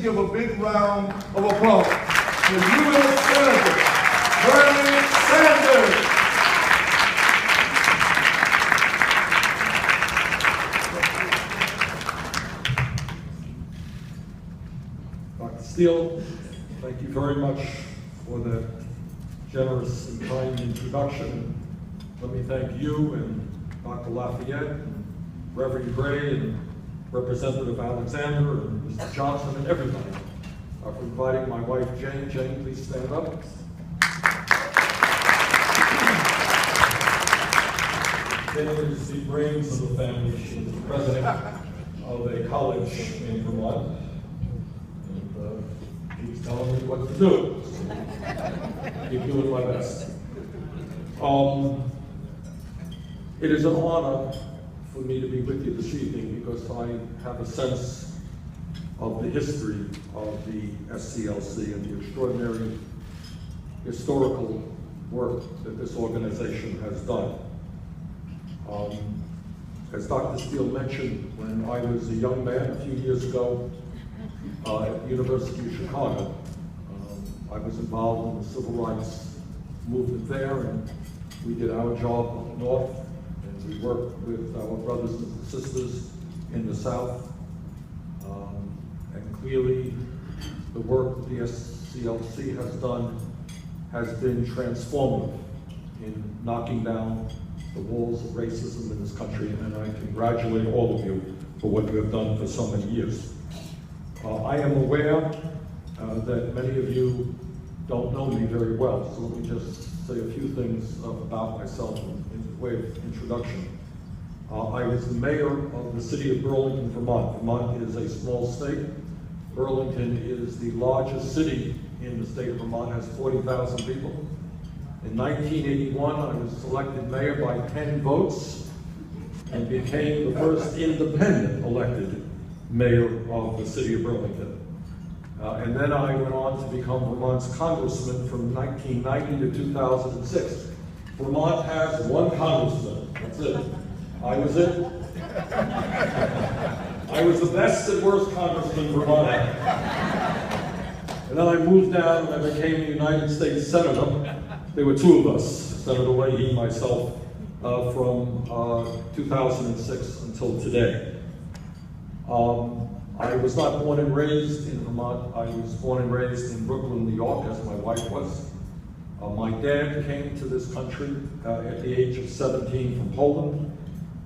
give a big round of applause to U.S. Senator Bernie Sanders. Dr. Steele, thank you very much for the generous and kind introduction. Let me thank you and Dr. Lafayette, and Reverend Gray, and Representative Alexander, and Mr. Johnson, and everybody for inviting my wife, Jane. Jane, please stand up. Jane is the brains of the family. She is the president of a college in Vermont. And she's telling me what to do. Keep doing my best. It is an honor for me to be with you this evening because I have a sense of the history of the SCLC and the extraordinary historical work that this organization has done. As Dr. Steele mentioned, when I was a young man a few years ago at the University of Chicago, I was involved in the civil rights movement there, and we did our job up north, and we worked with our brothers and sisters in the South. And clearly, the work that the SCLC has done has been transformative in knocking down the walls of racism in this country, and I congratulate all of you for what you have done for so many years. I am aware that many of you don't know me very well, so let me just say a few things about myself in way of introduction. I was the mayor of the city of Burlington, Vermont. Vermont is a small state. Burlington is the largest city in the state of Vermont, has 40,000 people. In 1981, I was elected mayor by 10 votes and became the first independent elected mayor of the city of Burlington. And then I went on to become Vermont's congressman from 1990 to 2006. Vermont has one congressman, that's it. I was it. I was the best and worst congressman Vermont had. And then I moved down and I became a United States Senator. There were two of us, Senator Leahy and myself, from 2006 until today. I was not born and raised in Vermont. I was born and raised in Brooklyn, New York, as my wife was. My dad came to this country at the age of 17 from Poland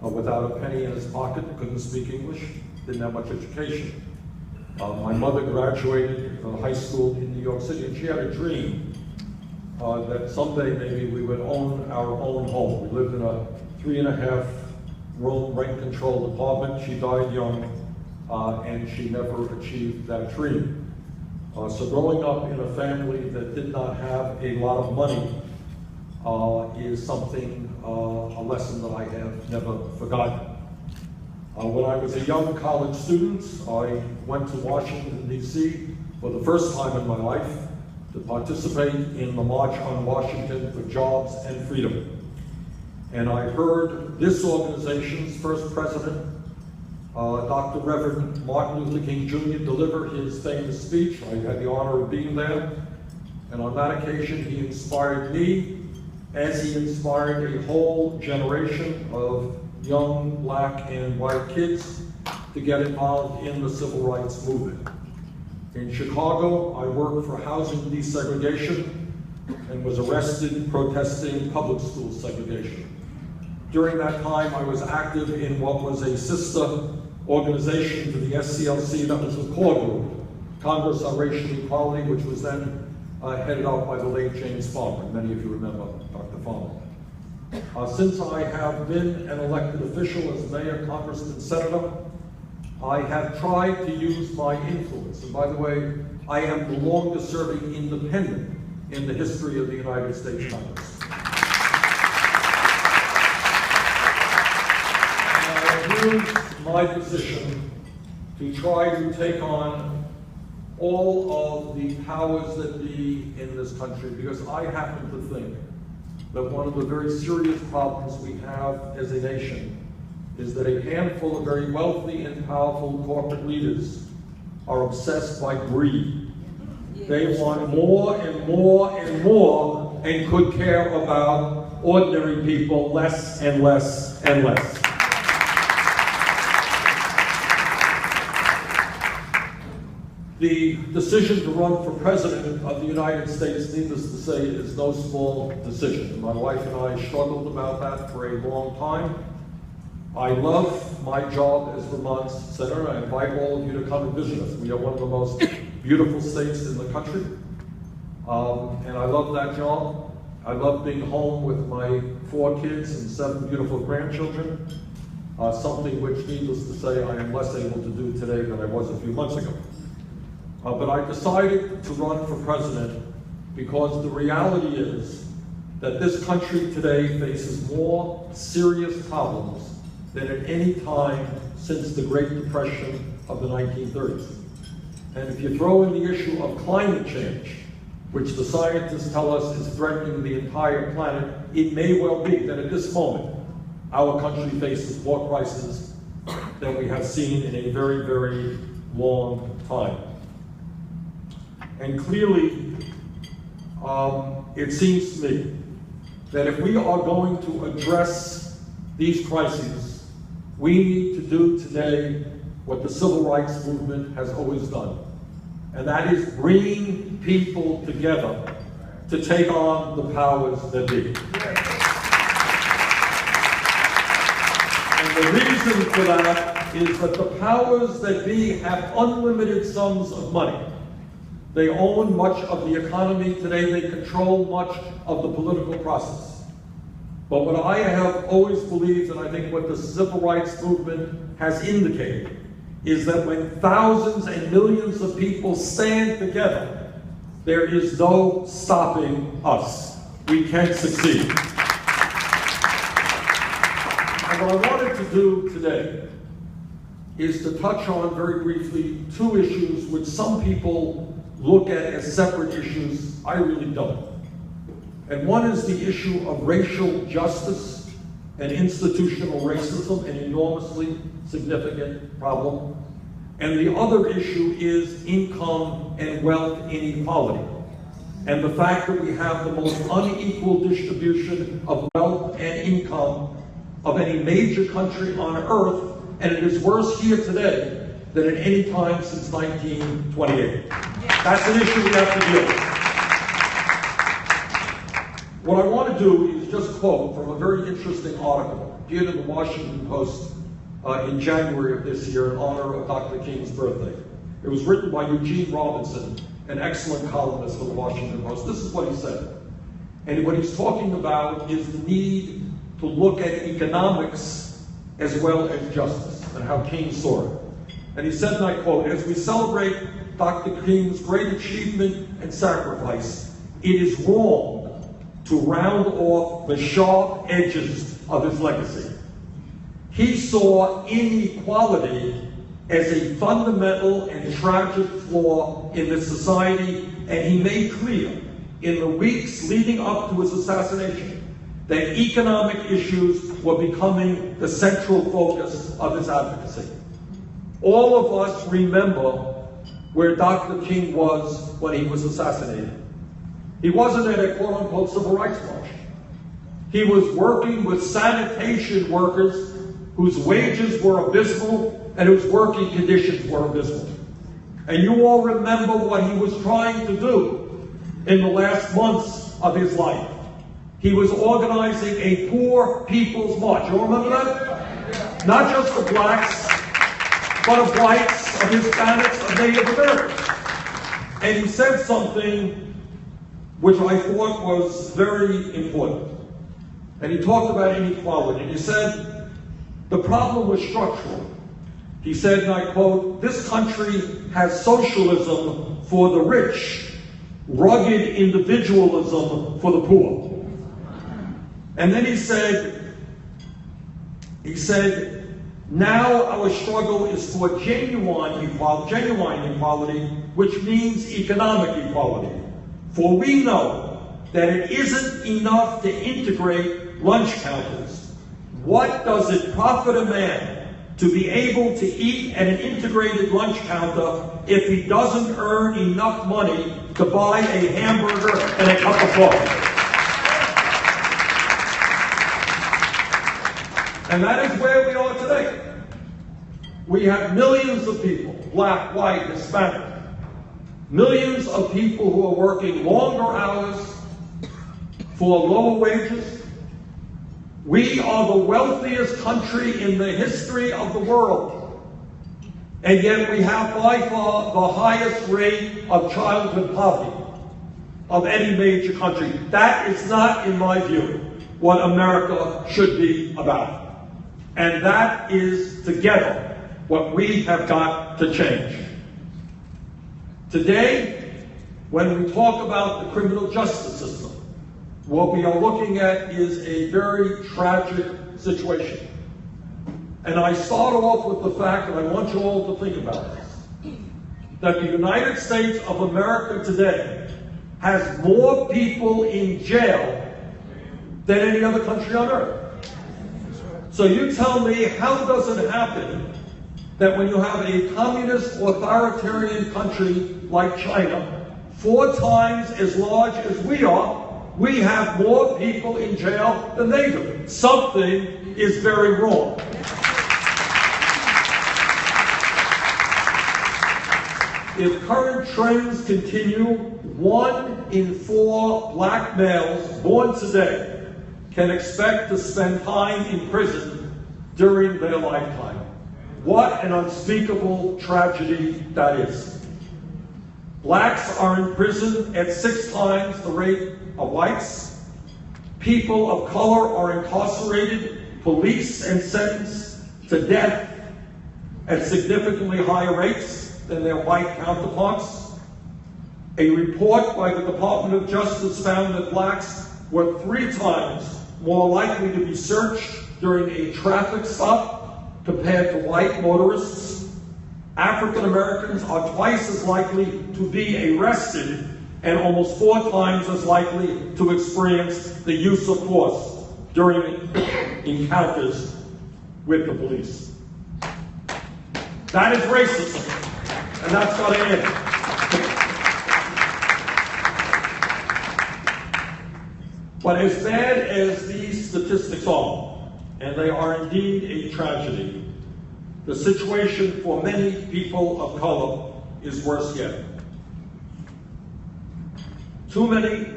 without a penny in his pocket, couldn't speak English, didn't have much education. My mother graduated high school in New York City, and she had a dream that someday maybe we would own our own home. We lived in a 3.5-room rent-controlled apartment. She died young, and she never achieved that dream. So growing up in a family that did not have a lot of money is something, a lesson that I have never forgotten. When I was a young college student, I went to Washington, D.C. for the first time in my life to participate in the March on Washington for Jobs and Freedom. And I heard this organization's first president, Dr. Reverend Martin Luther King Jr. deliver his famous speech. I had the honor of being there. And on that occasion, he inspired me as he inspired a whole generation of young black and white kids to get involved in the civil rights movement. In Chicago, I worked for housing desegregation and was arrested protesting public school segregation. During that time, I was active in what was a sister organization to the SCLC, that was the core group, Congress on Racial Equality, which was then headed up by the late James Farmer. Many of you remember Dr. Farmer. Since I have been an elected official as mayor, congressman, senator, I have tried to use my influence. And by the way, I am the longest serving independent in the history of the United States Congress. I have used my position to try to take on all of the powers that be in this country, because I happen to think that one of the very serious problems we have as a nation is that a handful of very wealthy and powerful corporate leaders are obsessed by greed. They want more and more and more and could care about ordinary people less and less and less. The decision to run for president of the United States, needless to say, is no small decision. My wife and I struggled about that for a long time. I love my job as Vermont's senator. I invite all of you to come and visit us. We are one of the most beautiful states in the country. And I love that job. I love being home with my 4 kids and 7 beautiful grandchildren, something which, needless to say, I am less able to do today than I was a few months ago. But I decided to run for president because the reality is that this country today faces more serious problems than at any time since the Great Depression of the 1930s. And if you throw in the issue of climate change, which the scientists tell us is threatening the entire planet, it may well be that at this moment, our country faces more crises than we have seen in a very, very long time. And clearly, it seems to me that if we are going to address these crises, we need to do today what the civil rights movement has always done, and that is bring people together to take on the powers that be. And the reason for that is that the powers that be have unlimited sums of money. They own much of the economy today. They control much of the political process. But what I have always believed, and I think what the civil rights movement has indicated, is that when thousands and millions of people stand together, there is no stopping us. We can succeed. And what I wanted to do today is to touch on very briefly 2 issues which some people look at as separate issues. I really don't. And one is the issue of racial justice and institutional racism, an enormously significant problem. And the other issue is income and wealth inequality, and the fact that we have the most unequal distribution of wealth and income of any major country on earth, and it is worse here today than at any time since 1928. That's an issue we have to deal with. What I want to do is just quote from a very interesting article appeared in the Washington Post in January of this year in honor of Dr. King's birthday. It was written by Eugene Robinson, an excellent columnist for the Washington Post. This is what he said. And what he's talking about is the need to look at economics as well as justice and how King saw it. And he said, and I quote, "As we celebrate Dr. King's great achievement and sacrifice, it is wrong to round off the sharp edges of his legacy. He saw inequality as a fundamental and tragic flaw in the society, and he made clear in the weeks leading up to his assassination that economic issues were becoming the central focus of his advocacy." All of us remember where Dr. King was when he was assassinated. He wasn't at a quote-unquote civil rights march. He was working with sanitation workers whose wages were abysmal and whose working conditions were abysmal. And you all remember what he was trying to do in the last months of his life. He was organizing a poor people's march. You all remember that? Not just of blacks, but of whites, of Hispanics, of Native Americans. And he said something which I thought was very important. And he talked about inequality. And he said, the problem was structural. He said, and I quote, "This country has socialism for the rich, rugged individualism for the poor." And then he said, now our struggle is for genuine equality, which means economic equality. For we know that it isn't enough to integrate lunch counters. What does it profit a man to be able to eat at an integrated lunch counter if he doesn't earn enough money to buy a hamburger and a cup of coffee. And that is where we are today. We have millions of people, black, white, Hispanic, millions of people who are working longer hours for lower wages. We are the wealthiest country in the history of the world. And yet we have by far the highest rate of childhood poverty of any major country. That is not, in my view, what America should be about. And that is, together, what we have got to change. Today, when we talk about the criminal justice system, what we are looking at is a very tragic situation. And I start off with the fact, and I want you all to think about this, that the United States of America today has more people in jail than any other country on earth. So you tell me, how does it happen that when you have a communist authoritarian country like China, 4 times as large as we are, we have more people in jail than they do? Something is very wrong. If current trends continue, 1 in 4 black males born today can expect to spend time in prison during their lifetime. What an unspeakable tragedy that is. Blacks are in prison at 6 times the rate of whites. People of color are incarcerated, policed, and sentenced to death at significantly higher rates than their white counterparts. A report by the Department of Justice found that blacks were 3 times more likely to be searched during a traffic stop compared to white motorists. African Americans are twice as likely to be arrested and almost 4 times as likely to experience the use of force during encounters with the police. That is racism, and that's got to end. But as bad as these statistics are, and they are indeed a tragedy, the situation for many people of color is worse yet. Too many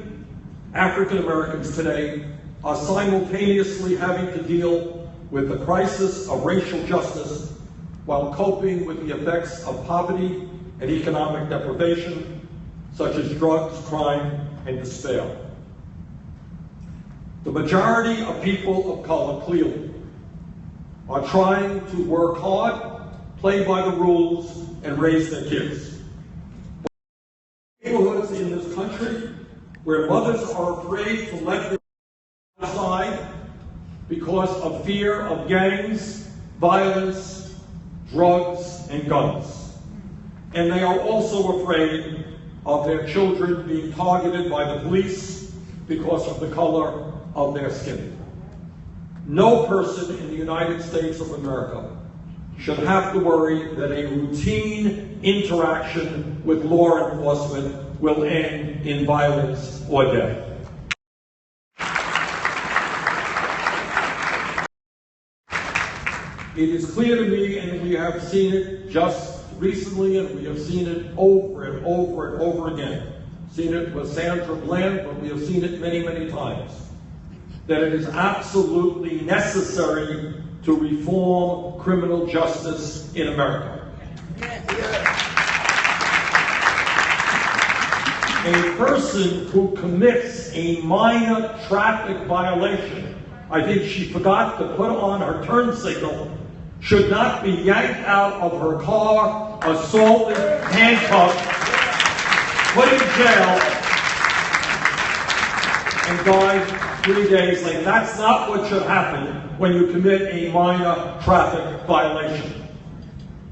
African Americans today are simultaneously having to deal with the crisis of racial justice while coping with the effects of poverty and economic deprivation, such as drugs, crime, and despair. The majority of people of color, clearly, are trying to work hard, play by the rules, and raise their kids. Neighborhoods in this country where mothers are afraid to let their children outside because of fear of gangs, violence, drugs, and guns. And they are also afraid of their children being targeted by the police because of the color of their skin. No person in the United States of America should have to worry that a routine interaction with law enforcement will end in violence or death. It is clear to me, and we have seen it just recently, and we have seen it over and over and over again. Seen it with Sandra Bland, but we have seen it many, many times, that it is absolutely necessary to reform criminal justice in America. A person who commits a minor traffic violation, I think she forgot to put on her turn signal, should not be yanked out of her car, assaulted, handcuffed, put in jail, and died 3 days later. That's not what should happen when you commit a minor traffic violation.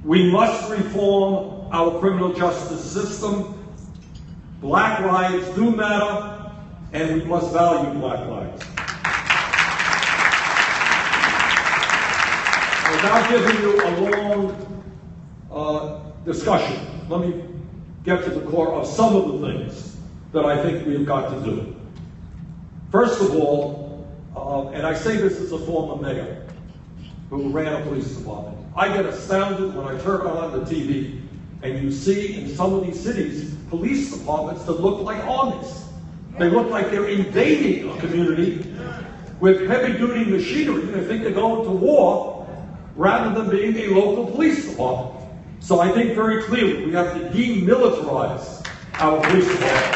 We must reform our criminal justice system. Black lives do matter, and we must value black lives. without giving you a long discussion, let me get to the core of some of the things that I think we've got to do. First of all, and I say this as a former mayor who ran a police department, I get astounded when I turn on the TV and you see in some of these cities police departments that look like armies. They look like they're invading a community with heavy-duty machinery. They think they're going to war rather than being a local police department. So I think very clearly we have to demilitarize our police department.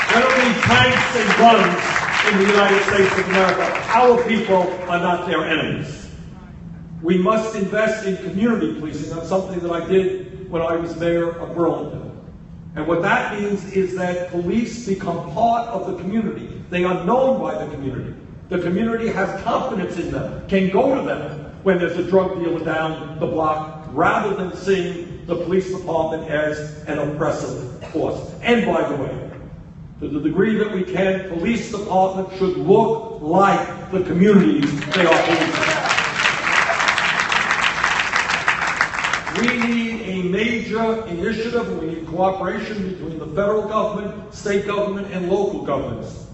There don't need tanks and guns in the United States of America. Our people are not their enemies. We must invest in community policing. That's something that I did when I was mayor of Burlington. And what that means is that police become part of the community. They are known by the community. The community has confidence in them, can go to them when there's a drug dealer down the block, rather than seeing the police department as an oppressive force. And by the way, to the degree that we can, police departments should look like the communities they are policing. We need a major initiative, and we need cooperation between the federal government, state government, and local governments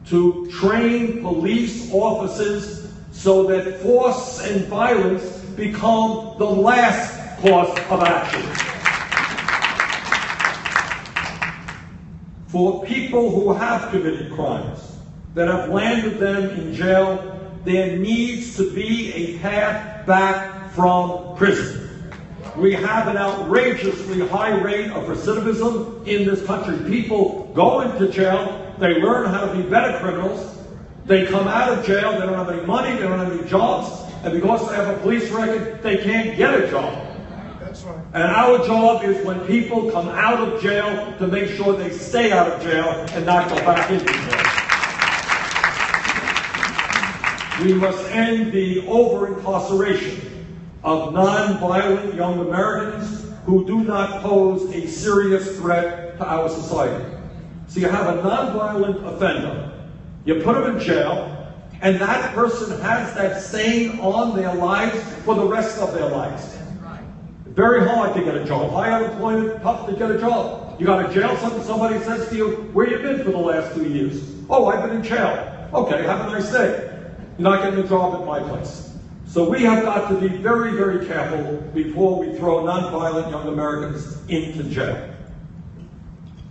to train police officers so that force and violence become the last course of action. For people who have committed crimes that have landed them in jail, there needs to be a path back from prison. We have an outrageously high rate of recidivism in this country. People go into jail, they learn how to be better criminals, they come out of jail, they don't have any money, they don't have any jobs, and because they have a police record, they can't get a job. That's right. And our job is when people come out of jail to make sure they stay out of jail and not go back into jail. We must end the over-incarceration of non-violent young Americans who do not pose a serious threat to our society. So you have a non-violent offender, you put him in jail, and that person has that stain on their lives for the rest of their lives. Very hard to get a job. High unemployment, tough to get a job. You got a jail, somebody says to you, where you been for the last 2 years? Oh, I've been in jail. Okay, have a nice day. You're not getting a job at my place. So we have got to be very, very careful before we throw non-violent young Americans into jail.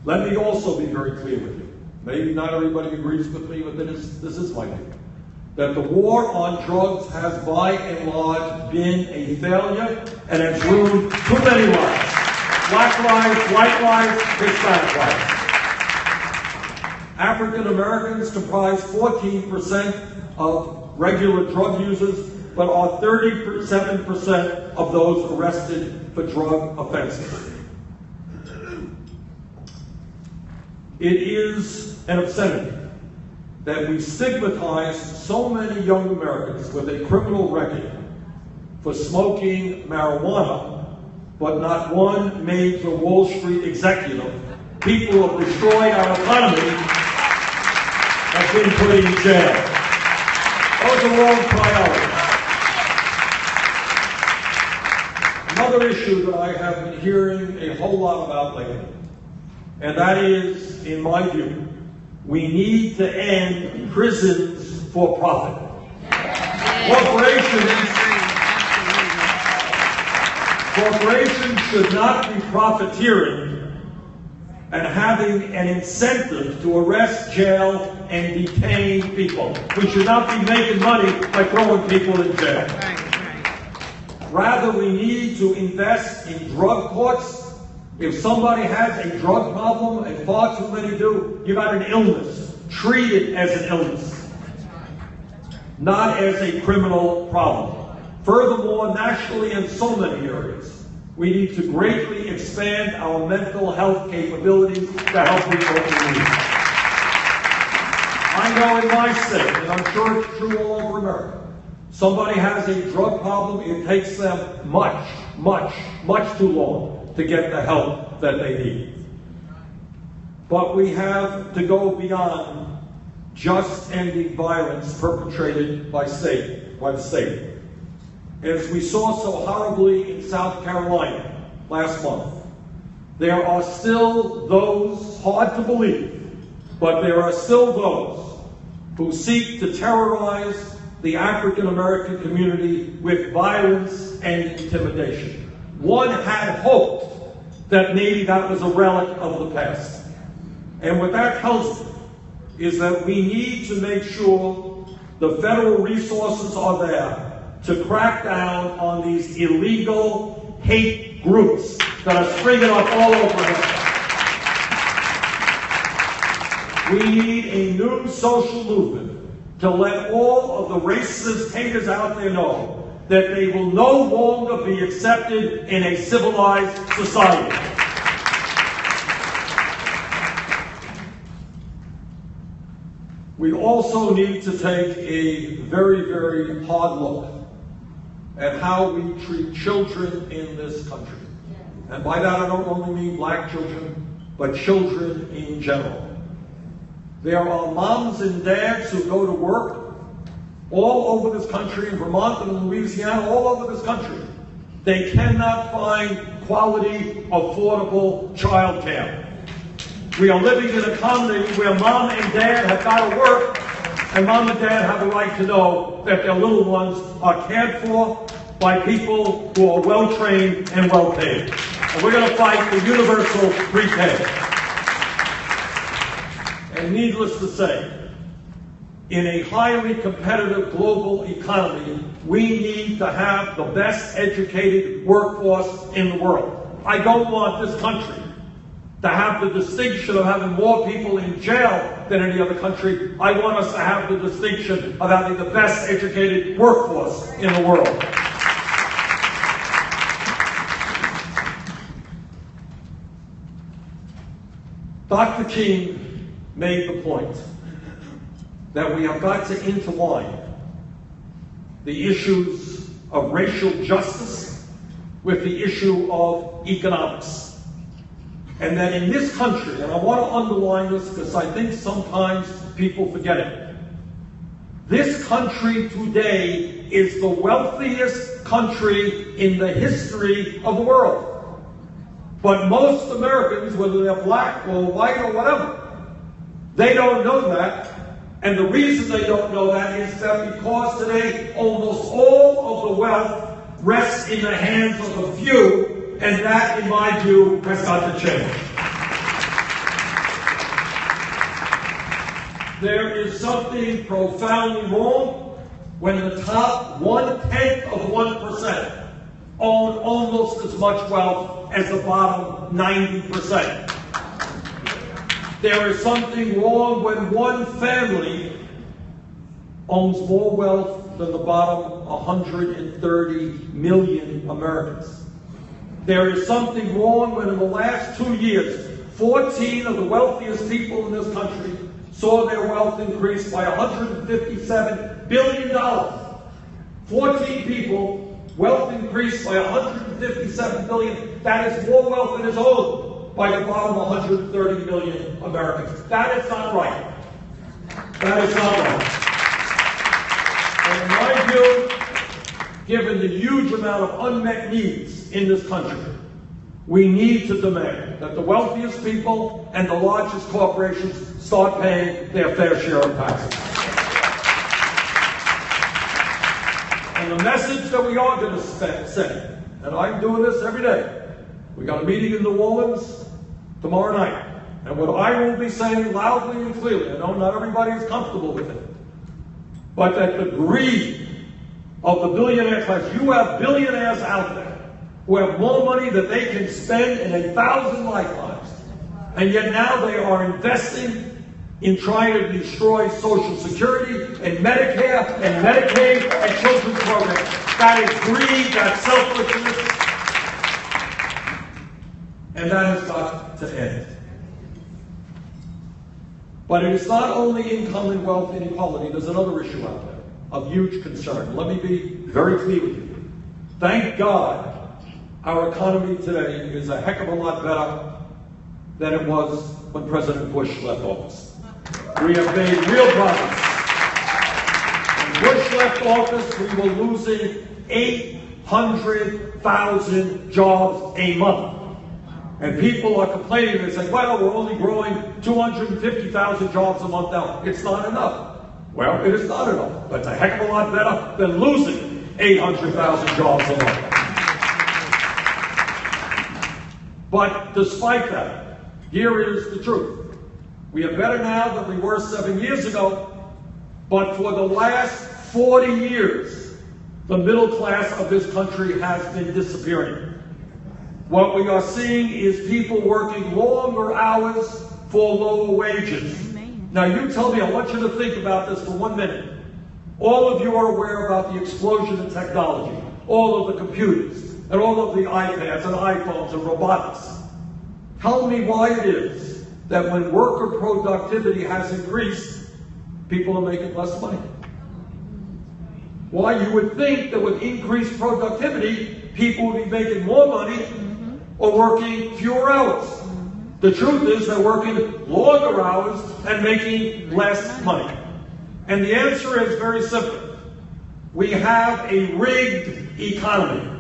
Let me also be very clear with you. Maybe not everybody agrees with me, but this is my view. That the war on drugs has by and large been a failure and has ruined too many lives. Black lives, white lives, Hispanic lives. African Americans comprise 14% of regular drug users, but are 37% of those arrested for drug offenses. It is an obscenity that we stigmatize so many young Americans with a criminal record for smoking marijuana, but not one major Wall Street executive, people who have destroyed our economy, have been put in jail. Those are wrong priorities. Another issue that I have been hearing a whole lot about lately, and that is, in my view, we need to end prisons for profit. Corporations should not be profiteering and having an incentive to arrest, jail, and detain people. We should not be making money by throwing people in jail. Rather, we need to invest in drug courts. If somebody has a drug problem, and far too many do, you got an illness. Treat it as an illness, not as a criminal problem. Furthermore, nationally in so many areas, we need to greatly expand our mental health capabilities to help people in need. I know in my state, and I'm sure it's true all over America, somebody has a drug problem, it takes them much too long to get the help that they need. But we have to go beyond just ending violence perpetrated by the state. as we saw so horribly in South Carolina last month, there are still those, hard to believe, but there are still those who seek to terrorize the African American community with violence and intimidation. One had hoped that maybe that was a relic of the past. And what that tells me is that we need to make sure the federal resources are there to crack down on these illegal hate groups that are springing up all over us. We need a new social movement to let all of the racist haters out there know that they will no longer be accepted in a civilized society. We also need to take a very, very hard look at how we treat children in this country. And by that I don't only mean black children, but children in general. There are moms and dads who go to work all over this country, in Vermont and in Louisiana, all over this country. They cannot find quality, affordable child care. We are living in a community where mom and dad have got to work, and mom and dad have a right to know that their little ones are cared for by people who are well-trained and well-paid. And we're going to fight for universal free pay. And needless to say, in a highly competitive global economy, we need to have the best educated workforce in the world. I don't want this country to have the distinction of having more people in jail than any other country. I want us to have the distinction of having the best educated workforce in the world. Dr. King made the point that we have got to intertwine the issues of racial justice with the issue of economics. And that in this country, and I want to underline this because I think sometimes people forget it, this country today is the wealthiest country in the history of the world. But most Americans, whether they're black or white or whatever, they don't know that. And the reason they don't know that is that because today almost all of the wealth rests in the hands of a few, and that, in my view, has got to change. There is something profoundly wrong when the top 1/10 of 1% own almost as much wealth as the bottom 90%. There is something wrong when one family owns more wealth than the bottom 130 million Americans. There is something wrong when in the last 2 years, 14 of the wealthiest people in this country saw their wealth increase by $157 billion. 14 people, wealth increased by $157 billion. That is more wealth than is owned by the bottom 130 million Americans. That is not right. That is not right. And in my view, given the huge amount of unmet needs in this country, we need to demand that the wealthiest people and the largest corporations start paying their fair share of taxes. And the message that we are going to send, and I'm doing this every day, we got a meeting in New Orleans tomorrow night, and what I will be saying loudly and clearly, I know not everybody is comfortable with it, but that the greed of the billionaire class, you have billionaires out there who have more money than they can spend in 1,000 lifetimes. And yet now they are investing in trying to destroy Social Security and Medicare and Medicaid and children's programs. That is greed, that's selfishness, and that has got to end. But it is not only income and wealth inequality, there's another issue out there of huge concern. Let me be very clear with you. Thank God our economy today is a heck of a lot better than it was when President Bush left office. We have made real progress. When Bush left office, we were losing 800,000 jobs a month. And people are complaining, they say, well, we're only growing 250,000 jobs a month now. It's not enough. Well, it is not enough. That's a heck of a lot better than losing 800,000 jobs a month. But despite that, here is the truth. We are better now than we were 7 years ago, but for the last 40 years, the middle class of this country has been disappearing. What we are seeing is people working longer hours for lower wages. Amen. Now you tell me, I want you to think about this for 1 minute. All of you are aware about the explosion in technology, all of the computers, and all of the iPads and iPhones and robotics. Tell me why it is that when worker productivity has increased, people are making less money. Why you would think that with increased productivity, people would be making more money or working fewer hours. The truth is they're working longer hours and making less money. And the answer is very simple. We have a rigged economy.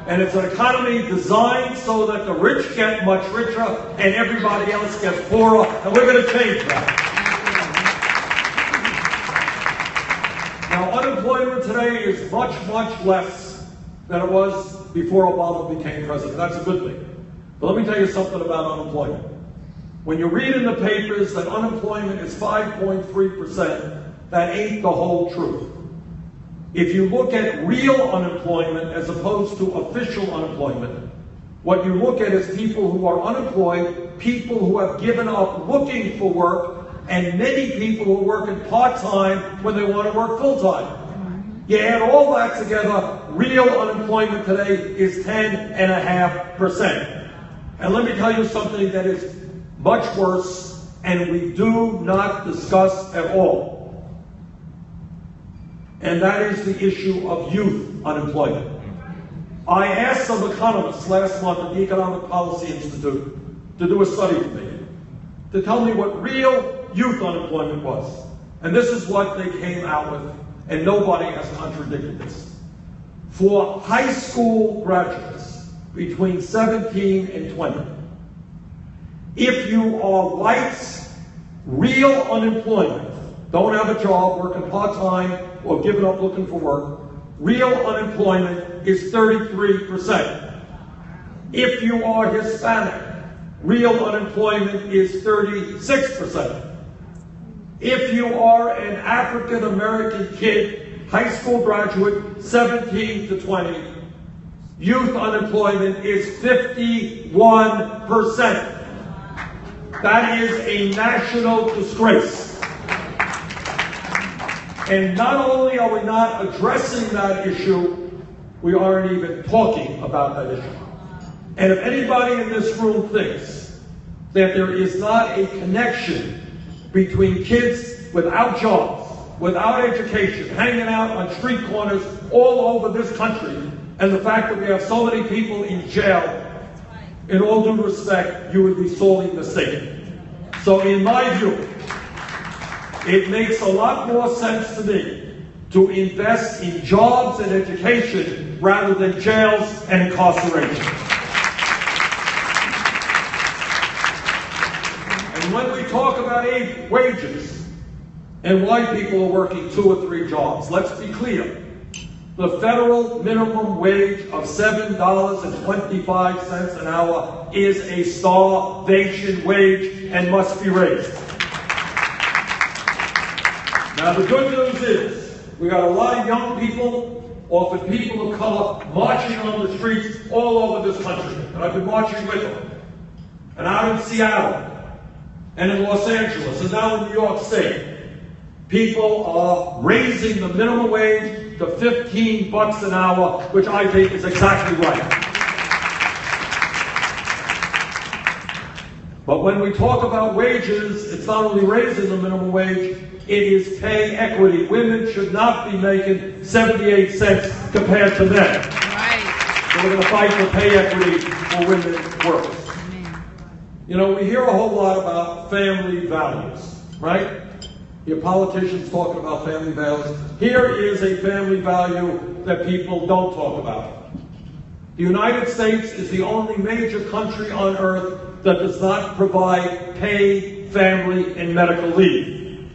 And it's an economy designed so that the rich get much richer and everybody else gets poorer. And we're going to change that. Now, unemployment today is much, much less than it was before Obama became president. That's a good thing. But let me tell you something about unemployment. When you read in the papers that unemployment is 5.3%, that ain't the whole truth. If you look at real unemployment as opposed to official unemployment, what you look at is people who are unemployed, people who have given up looking for work, and many people who are working part-time when they want to work full-time. You add all that together, real unemployment today is 10.5%. And let me tell you something that is much worse, and we do not discuss at all. And that is the issue of youth unemployment. I asked some economists last month at the Economic Policy Institute to do a study with me, to tell me what real youth unemployment was. And this is what they came out with, and nobody has contradicted this. For high school graduates between 17 and 20, if you are white, real unemployment, don't have a job, working part-time, or giving up looking for work, real unemployment is 33%. If you are Hispanic, real unemployment is 36%. If you are an African American kid, high school graduate, 17 to 20, youth unemployment is 51%. That is a national disgrace. And not only are we not addressing that issue, we aren't even talking about that issue. And if anybody in this room thinks that there is not a connection between kids without jobs, without education, hanging out on street corners all over this country, and the fact that we have so many people in jail, in all due respect, you would be sorely mistaken. So in my view, it makes a lot more sense to me to invest in jobs and education rather than jails and incarceration. And when we talk about wages and why people are working 2 or 3 jobs, let's be clear. The federal minimum wage of $7.25 an hour is a starvation wage and must be raised. Now the good news is, we got a lot of young people, often people of color, marching on the streets all over this country. And I've been marching with them. And out in Seattle, and in Los Angeles, and now in New York State. People are raising the minimum wage to $15 an hour, which I think is exactly right. But when we talk about wages, it's not only raising the minimum wage, it is pay equity. Women should not be making 78 cents compared to men. Right. So we're going to fight for pay equity for women workers. Amen. You know, we hear a whole lot about family values, right? You have politicians talking about family values. Here is a family value that people don't talk about. The United States is the only major country on earth that does not provide paid family and medical leave.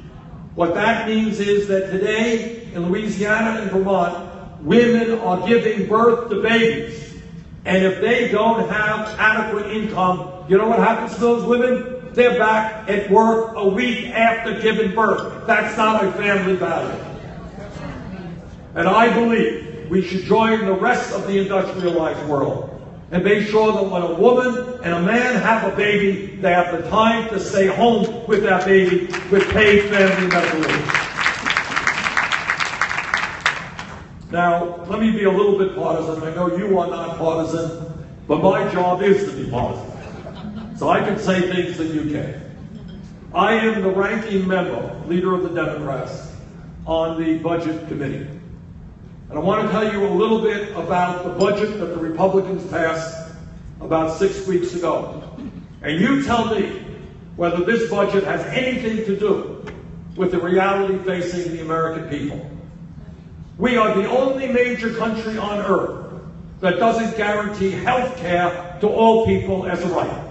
What that means is that today in Louisiana and Vermont, women are giving birth to babies. And if they don't have adequate income, you know what happens to those women? They're back at work a week after giving birth. That's not a family value. And I believe we should join the rest of the industrialized world and make sure that when a woman and a man have a baby, they have the time to stay home with that baby with paid family medical leave. Now, let me be a little bit partisan. I know you are not partisan, but my job is to be partisan. So I can say things that you can't. I am the ranking member, leader of the Democrats, on the Budget Committee. And I want to tell you a little bit about the budget that the Republicans passed about 6 weeks ago. And you tell me whether this budget has anything to do with the reality facing the American people. We are the only major country on earth that doesn't guarantee health care to all people as a right.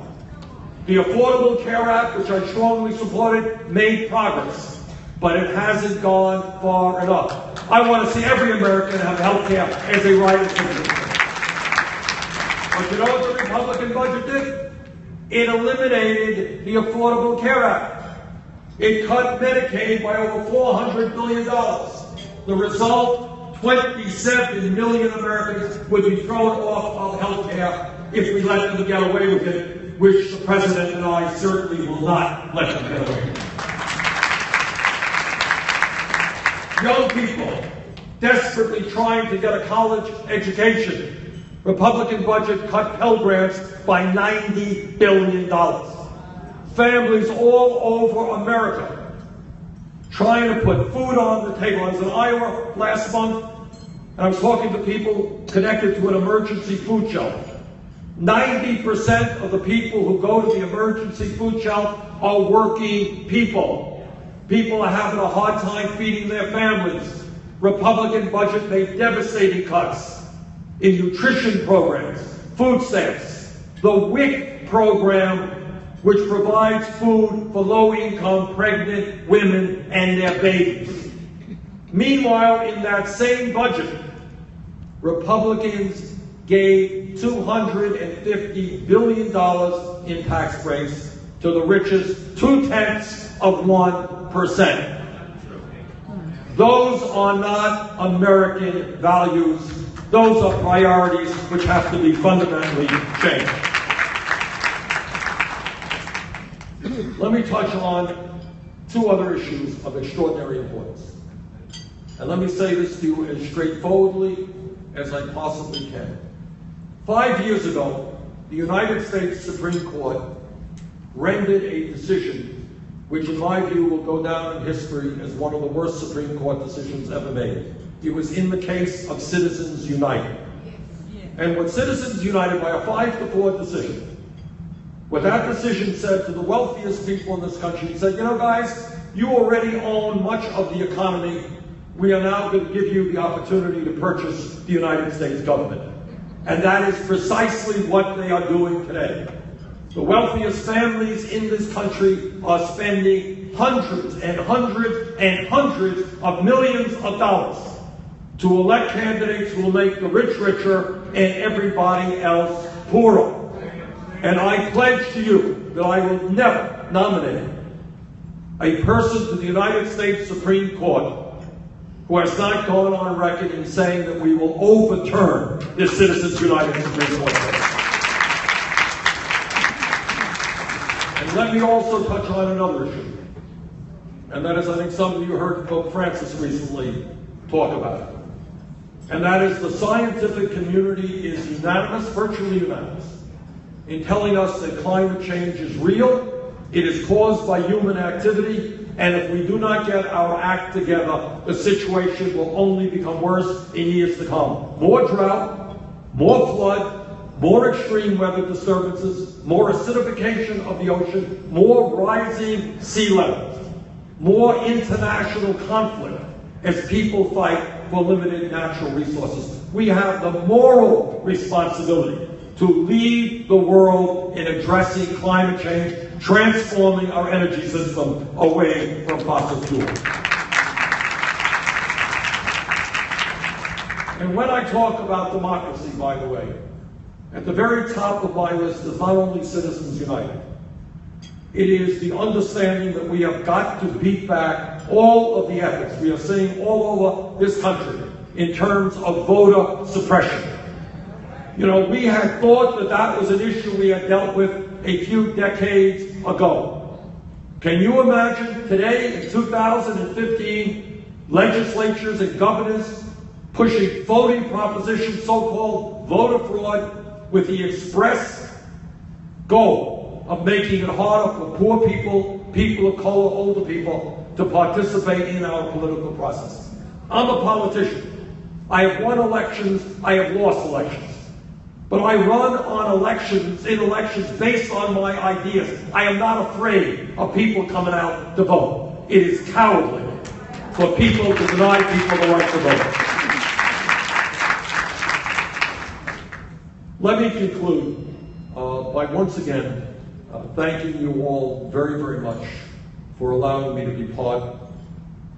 The Affordable Care Act, which I strongly supported, made progress, but it hasn't gone far enough. I want to see every American have health care as a right and privilege. But you know what the Republican budget did? It eliminated the Affordable Care Act. It cut Medicaid by over $400 billion. The result, 27 million Americans would be thrown off of health care if we let them get away with it, which the President and I certainly will not let them get away with. Young people desperately trying to get a college education. Republican budget cut Pell Grants by $90 billion. Families all over America trying to put food on the table. I was in Iowa last month, and I was talking to people connected to an emergency food shelf. 90% of the people who go to the emergency food shelf are working people. People are having a hard time feeding their families. Republican budget made devastating cuts in nutrition programs, food stamps, the WIC program, which provides food for low-income pregnant women and their babies. Meanwhile, in that same budget, Republicans gave $250 billion in tax breaks to the richest 0.2%. Those are not American values. Those are priorities which have to be fundamentally changed. Let me touch on two other issues of extraordinary importance. And let me say this to you as straightforwardly as I possibly can. 5 years ago, the United States Supreme Court rendered a decision which in my view will go down in history as one of the worst Supreme Court decisions ever made. It was in the case of Citizens United. And what Citizens United, by a 5-4 decision, what that decision said to the wealthiest people in this country, it said, you know guys, you already own much of the economy. We are now going to give you the opportunity to purchase the United States government. And that is precisely what they are doing today. The wealthiest families in this country are spending hundreds and hundreds and hundreds of millions of dollars to elect candidates who will make the rich richer and everybody else poorer. And I pledge to you that I will never nominate a person to the United States Supreme Court who has not gone on record in saying that we will overturn this Citizens United Supreme Court case. And let me also touch on another issue. And that is, I think some of you heard Pope Francis recently talk about it. And that is the scientific community is unanimous, virtually unanimous, in telling us that climate change is real, it is caused by human activity, and if we do not get our act together, the situation will only become worse in years to come. More drought, more flood, more extreme weather disturbances, more acidification of the ocean, more rising sea levels. more international conflict as people fight for limited natural resources. We have the moral responsibility to lead the world in addressing climate change, transforming our energy system away from fossil fuels. And when I talk about democracy, by the way, at the very top of my list is not only Citizens United. It is the understanding that we have got to beat back all of the efforts we are seeing all over this country in terms of voter suppression. You know, we had thought that that was an issue we had dealt with a few decades ago. Can you imagine today in 2015, legislatures and governors pushing voting propositions, so-called voter fraud, with the express goal of making it harder for poor people, people of color, older people, to participate in our political process? I'm a politician. I have won elections, I have lost elections. But I run on elections based on my ideas. I am not afraid of people coming out to vote. It is cowardly for people to deny people the right to vote. Let me conclude by once again thanking you all very, very much for allowing me to be part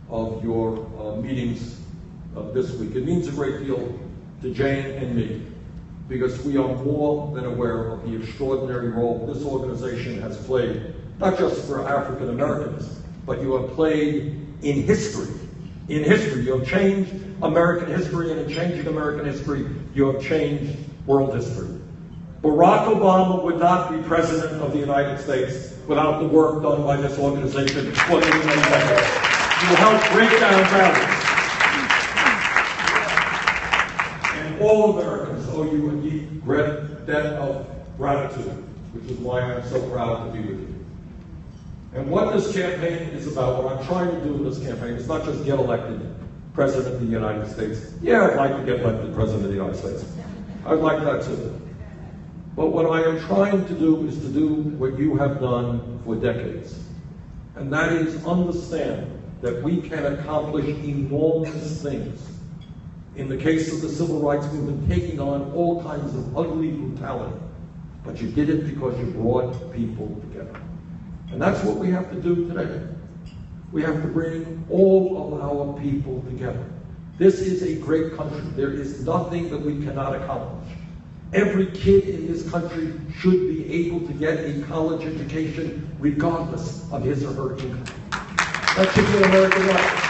of your meetings this week. It means a great deal to Jane and me, because we are more than aware of the extraordinary role this organization has played, not just for African Americans, but you have played in history. In history, you have changed American history, and in changing American history, you have changed world history. Barack Obama would not be president of the United States without the work done by this organization for many, many decades. You helped break down barriers. And all Americans owe you a deep debt of gratitude, which is why I'm so proud to be with you. And what this campaign is about, what I'm trying to do in this campaign, is not just get elected President of the United States. Yeah, I'd like to get elected President of the United States. I'd like that too. But what I am trying to do is to do what you have done for decades. And that is understand that we can accomplish enormous things. In the case of the civil rights movement, taking on all kinds of ugly brutality. But you did it because you brought people together. And that's what we have to do today. We have to bring all of our people together. This is a great country. There is nothing that we cannot accomplish. Every kid in this country should be able to get a college education regardless of his or her income. That should be an American right.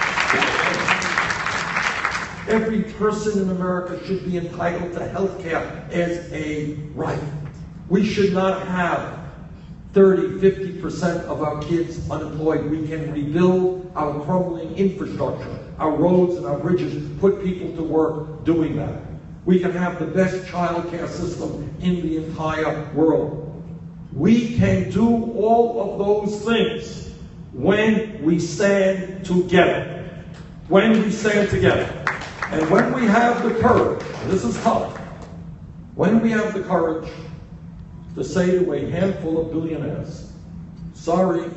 Every person in America should be entitled to health care as a right. We should not have 30, 50% of our kids unemployed. We can rebuild our crumbling infrastructure, our roads and our bridges, put people to work doing that. We can have the best child care system in the entire world. We can do all of those things when we stand together. When we stand together. And when we have the courage, and this is tough, when we have the courage to say to a handful of billionaires, sorry,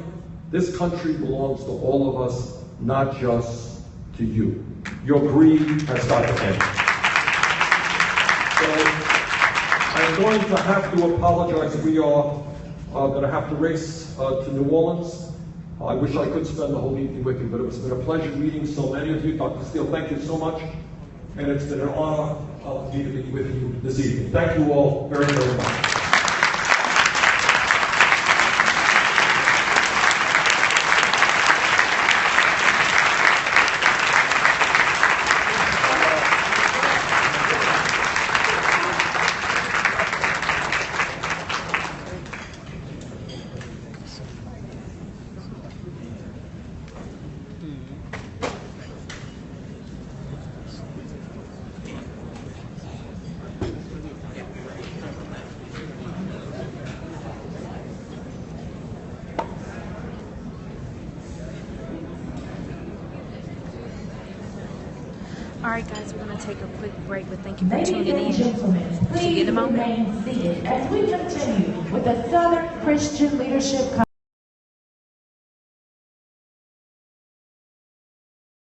this country belongs to all of us, not just to you. Your greed has got to end. So I'm going to have to apologize. We are going to have to race to New Orleans. I wish I could spend the whole evening with you, but it's been a pleasure meeting so many of you. Dr. Steele, thank you so much. And it's been an honor for me to be with you this evening. Thank you all very, very much. All right, guys, we're going to take a quick break, but thank you for tuning in. Ladies and gentlemen, please remain seated as we continue with the Southern Christian Leadership Conference.